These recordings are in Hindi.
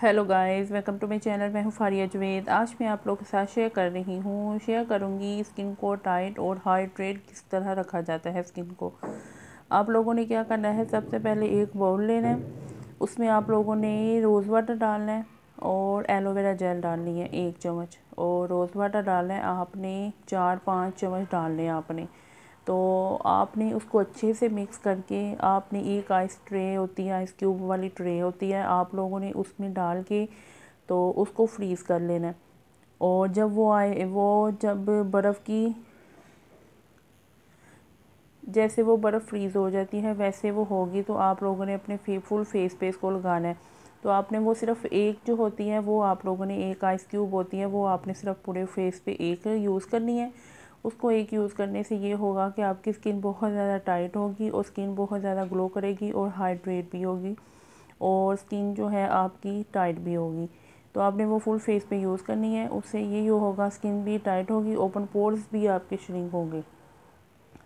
Hello guys, welcome to my channel. मैं हूँ फारिया जवेद। आज मैं आप लोगों के साथ शेयर करूँगी स्किन को टाइट और हाइड्रेट किस तरह रखा जाता है स्किन को। आप लोगों ने क्या करना है, सबसे पहले एक बाउल लेना है, उसमें आप लोगों ने रोज़ वाटर डालना है और एलोवेरा जेल डालनी है 1 चम्मच, और रोज़ वाटर डालना है आपने 4-5 चम्मच डालने हैं आपने। तो आपने उसको अच्छे से मिक्स करके आपने एक आइस ट्रे होती है, आइस क्यूब वाली ट्रे होती है, आप लोगों ने उसमें डाल के तो उसको फ्रीज़ कर लेना है। और जब बर्फ़ की जैसे वो बर्फ़ फ्रीज़ हो जाती है वैसे वो होगी, तो आप लोगों ने अपने फुल फेस पे इसको लगाना है। तो आपने वो सिर्फ एक जो होती है वो आप लोगों ने एक आइस क्यूब होती है वो आपने सिर्फ पूरे फेस पे एक यूज़ करनी है। उसको एक यूज़ करने से ये होगा कि आपकी स्किन बहुत ज़्यादा टाइट होगी और स्किन बहुत ज़्यादा ग्लो करेगी और हाइड्रेट भी होगी और स्किन जो है आपकी टाइट भी होगी। तो आपने वो फुल फेस पे यूज़ करनी है, उससे ये होगा स्किन भी टाइट होगी, ओपन पोर्स भी आपके श्रिंक होंगे।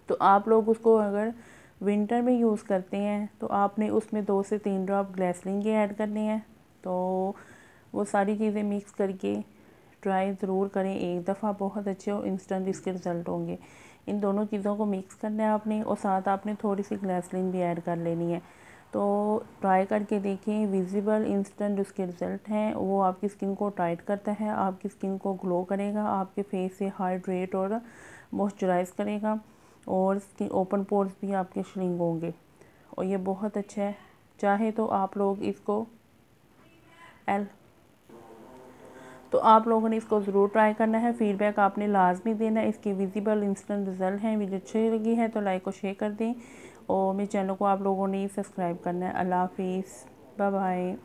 तो आप लोग उसको अगर विंटर में यूज़ करते हैं तो आपने उसमें 2 से 3 ड्रॉप ग्लिसरीन के ऐड करने हैं। तो वो सारी चीज़ें मिक्स करके ट्राई ज़रूर करें एक दफ़ा, बहुत अच्छे और इंस्टेंट इसके रिज़ल्ट होंगे। इन दोनों चीज़ों को मिक्स करना है आपने और साथ आपने थोड़ी सी ग्लिसरीन भी ऐड कर लेनी है। तो ट्राई करके देखें, विजिबल इंस्टेंट उसके रिज़ल्ट हैं। वो आपकी स्किन को टाइट करता है, आपकी स्किन को ग्लो करेगा, आपके फेस से हाइड्रेट और मॉइस्चराइज़ करेगा और स्किन ओपन पोर्स भी आपके श्रिंक होंगे और ये बहुत अच्छा है। चाहे तो आप लोग इसको एल तो आप लोगों ने इसको ज़रूर ट्राई करना है। फीडबैक आपने लाजमी देना है। इसके विजिबल इंस्टेंट रिज़ल्ट हैं। वीडियो अच्छी लगी है तो लाइक और शेयर कर दें और मेरे चैनल को आप लोगों ने सब्सक्राइब करना है। अल्लाह हाफिज़, बाय बाय।